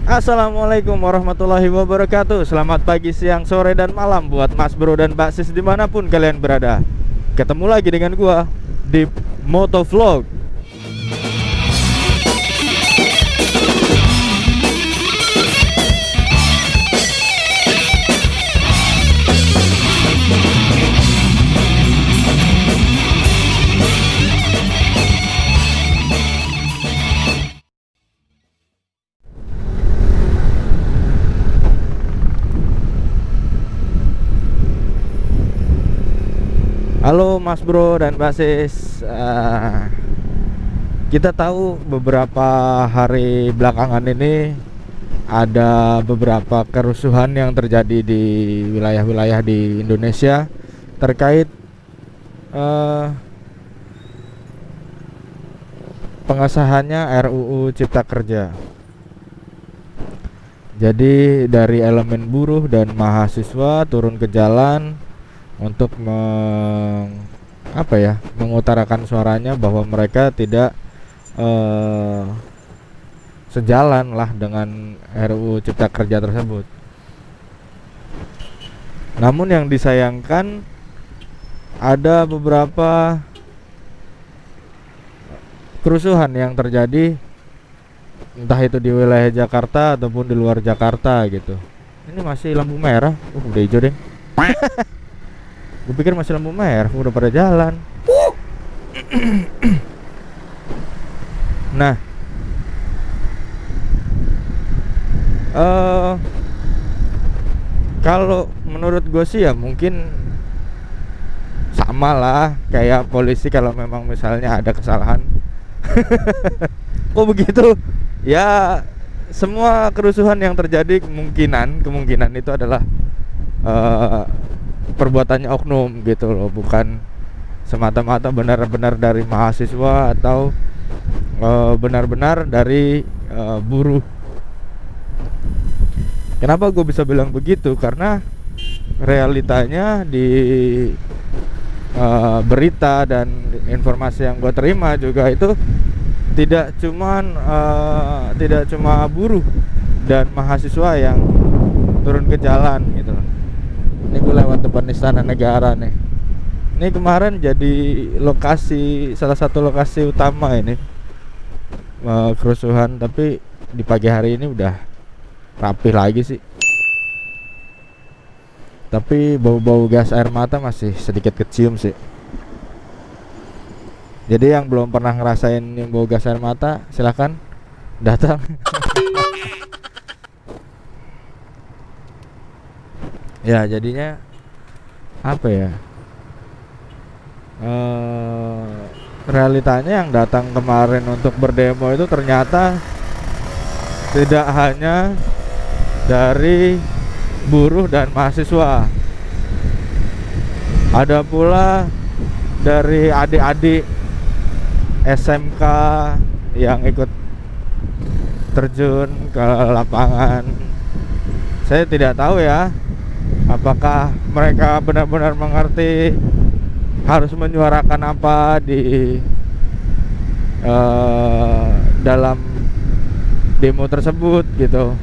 Assalamualaikum warahmatullahi wabarakatuh. Selamat pagi, siang, sore, dan malam buat Mas Bro dan Mbak Sis dimanapun kalian berada. Ketemu lagi dengan gua di Motovlog. Halo Mas Bro dan Mbak Sis. Kita tahu beberapa hari belakangan ini ada beberapa kerusuhan yang terjadi di wilayah-wilayah di Indonesia terkait pengesahannya RUU Cipta Kerja. Jadi dari elemen buruh dan mahasiswa turun ke jalan untuk mengutarakan suaranya bahwa mereka tidak sejalan lah dengan RUU Cipta Kerja tersebut. Namun yang disayangkan ada beberapa kerusuhan yang terjadi, entah itu di wilayah Jakarta ataupun di luar Jakarta gitu. Ini masih lampu merah, udah hijau deh. Gue pikir masih lampu merah, udah pada jalan. Nah, kalau menurut gue sih ya mungkin sama lah kayak polisi kalau memang misalnya ada kesalahan. Kok begitu? Ya, semua kerusuhan yang terjadi kemungkinan itu adalah perbuatannya oknum gitu loh, bukan semata-mata benar-benar dari mahasiswa atau benar-benar dari buruh. Kenapa gue bisa bilang begitu? Karena realitanya di berita dan informasi yang gue terima juga itu tidak cuma buruh dan mahasiswa yang turun ke jalan gitu loh. Ini gue lewat depan Istana Negara nih. Ini kemarin jadi salah satu lokasi utama ini kerusuhan, tapi di pagi hari ini udah rapih lagi sih. Tapi bau-bau gas air mata masih sedikit kecium sih. Jadi yang belum pernah ngerasain yang bau gas air mata, silakan datang. Ya jadinya apa ya, realitanya yang datang kemarin untuk berdemo itu ternyata tidak hanya dari buruh dan mahasiswa, ada pula dari adik-adik SMK yang ikut terjun ke lapangan. Saya tidak tahu ya apakah mereka benar-benar mengerti harus menyuarakan apa di dalam demo tersebut gitu.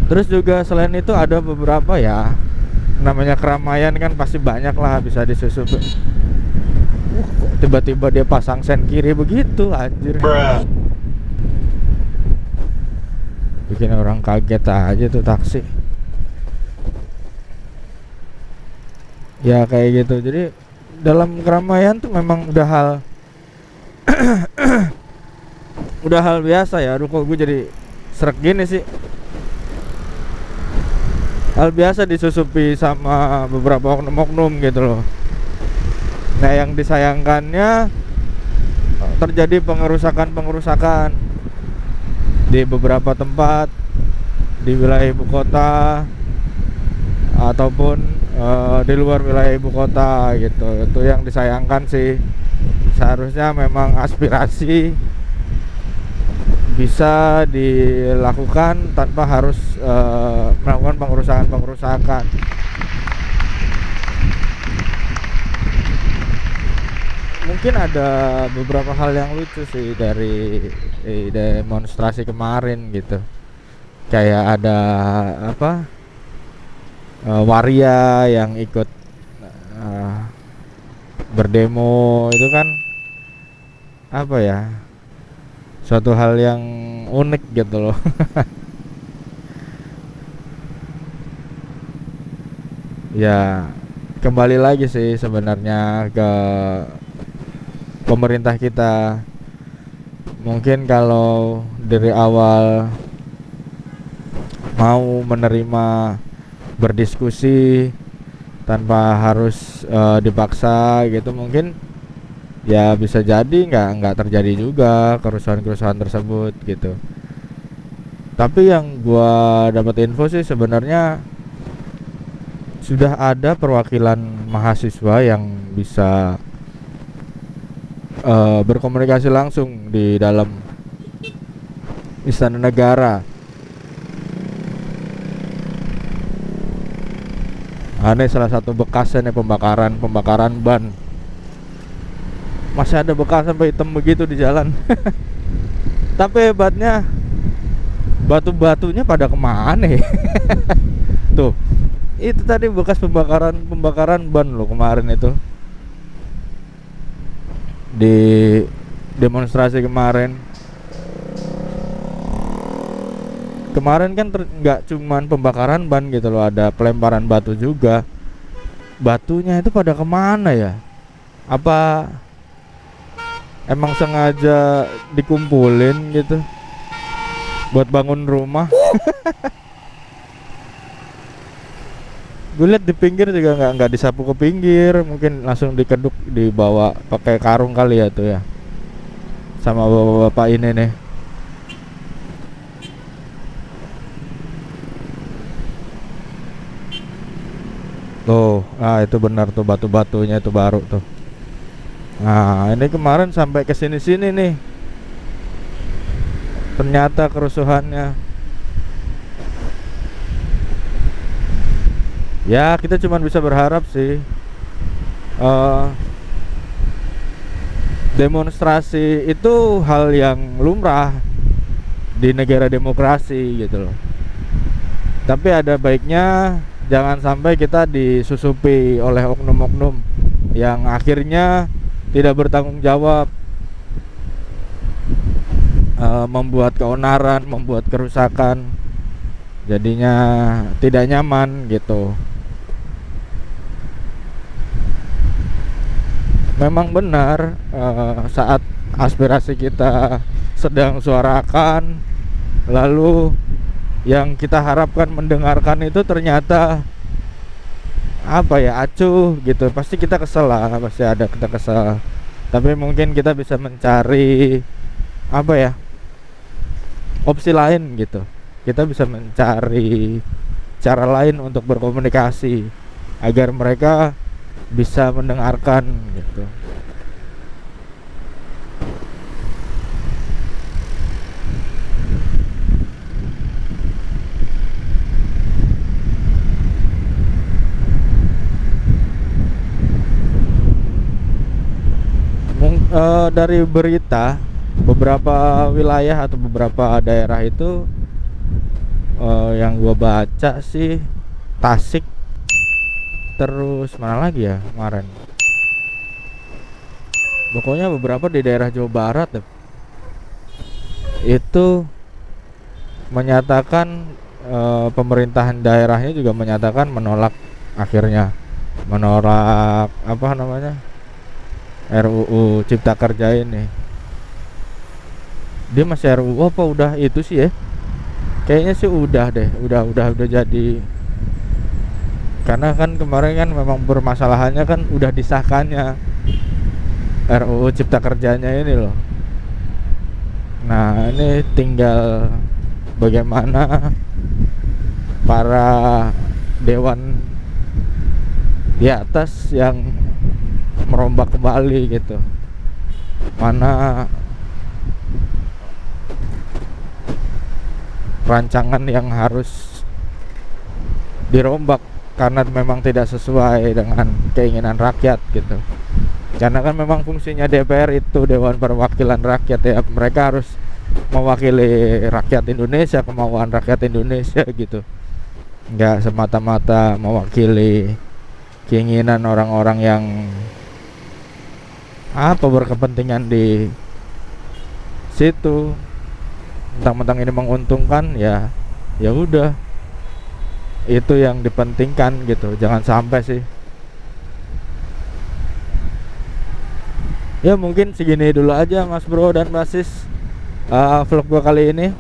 Terus juga selain itu ada beberapa ya, namanya keramaian kan pasti banyak lah bisa disusup. Kok tiba-tiba dia pasang sen kiri begitu, anjir. Bikin orang kaget aja tuh taksi. Ya kayak gitu. Jadi dalam keramaian tuh memang udah hal biasa ya. Aduh kok gue jadi srek gini sih. Hal biasa disusupi sama beberapa oknum-oknum gitu loh. Nah yang disayangkannya terjadi pengerusakan di beberapa tempat di wilayah ibu kota ataupun di luar wilayah ibu kota gitu. Itu yang disayangkan sih. Seharusnya memang aspirasi bisa dilakukan tanpa harus melakukan pengerusakan. mungkin ada beberapa hal yang lucu sih dari demonstrasi kemarin gitu. Kayak ada apa, waria yang ikut eh, berdemo itu kan apa ya, suatu hal yang unik gitu loh. Ya kembali lagi sih sebenarnya ke pemerintah kita. Mungkin kalau dari awal mau menerima berdiskusi tanpa harus dipaksa gitu, mungkin ya bisa jadi nggak terjadi juga kerusuhan-kerusuhan tersebut gitu. Tapi yang gua dapat info sih sebenarnya sudah ada perwakilan mahasiswa yang bisa berkomunikasi langsung di dalam Istana Negara. Ini salah satu bekasnya nih, pembakaran ban. Masih ada bekas sampai hitam begitu di jalan. Tapi hebatnya batu-batunya pada kemana ya? Tuh, itu tadi bekas pembakaran ban loh kemarin itu di demonstrasi kemarin. Kemarin kan nggak cuman pembakaran ban gitu loh, ada pelemparan batu juga. Batunya itu pada kemana ya? Apa emang sengaja dikumpulin gitu buat bangun rumah? Gue lihat di pinggir juga nggak disapu ke pinggir, mungkin langsung dikeduk, dibawa pakai karung kali ya tuh ya, sama bapak-bapak ini nih. Tuh, itu benar tuh batu-batunya itu baru tuh. Nah, ini kemarin sampai ke sini-sini nih. Ternyata kerusuhannya. Ya, kita cuma bisa berharap sih demonstrasi itu hal yang lumrah di negara demokrasi gitu loh. Tapi ada baiknya jangan sampai kita disusupi oleh oknum-oknum yang akhirnya tidak bertanggung jawab, membuat keonaran, membuat kerusakan, jadinya tidak nyaman gitu. Memang benar, saat aspirasi kita sedang suarakan, lalu yang kita harapkan mendengarkan itu ternyata apa ya, acuh gitu, pasti kita kesel lah, pasti ada kita kesel. Tapi mungkin kita bisa mencari apa ya, opsi lain gitu. Kita bisa mencari cara lain untuk berkomunikasi agar mereka bisa mendengarkan gitu. Dari berita beberapa wilayah atau beberapa daerah itu, yang gua baca sih Tasik, terus mana lagi ya kemarin, pokoknya beberapa di daerah Jawa Barat deh, itu menyatakan, pemerintahan daerahnya juga menyatakan menolak, akhirnya menolak apa namanya, RUU Cipta Kerja ini. Dia masih RUU apa udah itu sih ya? Kayaknya sih udah deh, udah jadi. Karena kan kemarin kan memang bermasalahannya kan udah disahkannya RUU Cipta Kerjanya ini loh. Nah, ini tinggal bagaimana para dewan di atas yang merombak kembali gitu, mana rancangan yang harus dirombak karena memang tidak sesuai dengan keinginan rakyat gitu. Karena kan memang fungsinya DPR itu Dewan Perwakilan Rakyat ya, mereka harus mewakili rakyat Indonesia, kemauan rakyat Indonesia gitu, nggak semata-mata mewakili keinginan orang-orang yang berkepentingan di situ. Mentang-mentang ini menguntungkan, ya udah, itu yang dipentingkan gitu. Jangan sampai sih. Ya mungkin segini dulu aja Mas Bro dan Basis, vlog gua kali ini.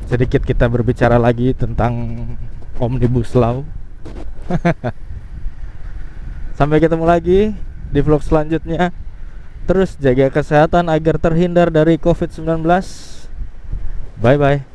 Sedikit kita berbicara lagi tentang Omnibus Law. Sampai ketemu lagi di vlog selanjutnya. Terus jaga kesehatan agar terhindar dari COVID-19. Bye bye.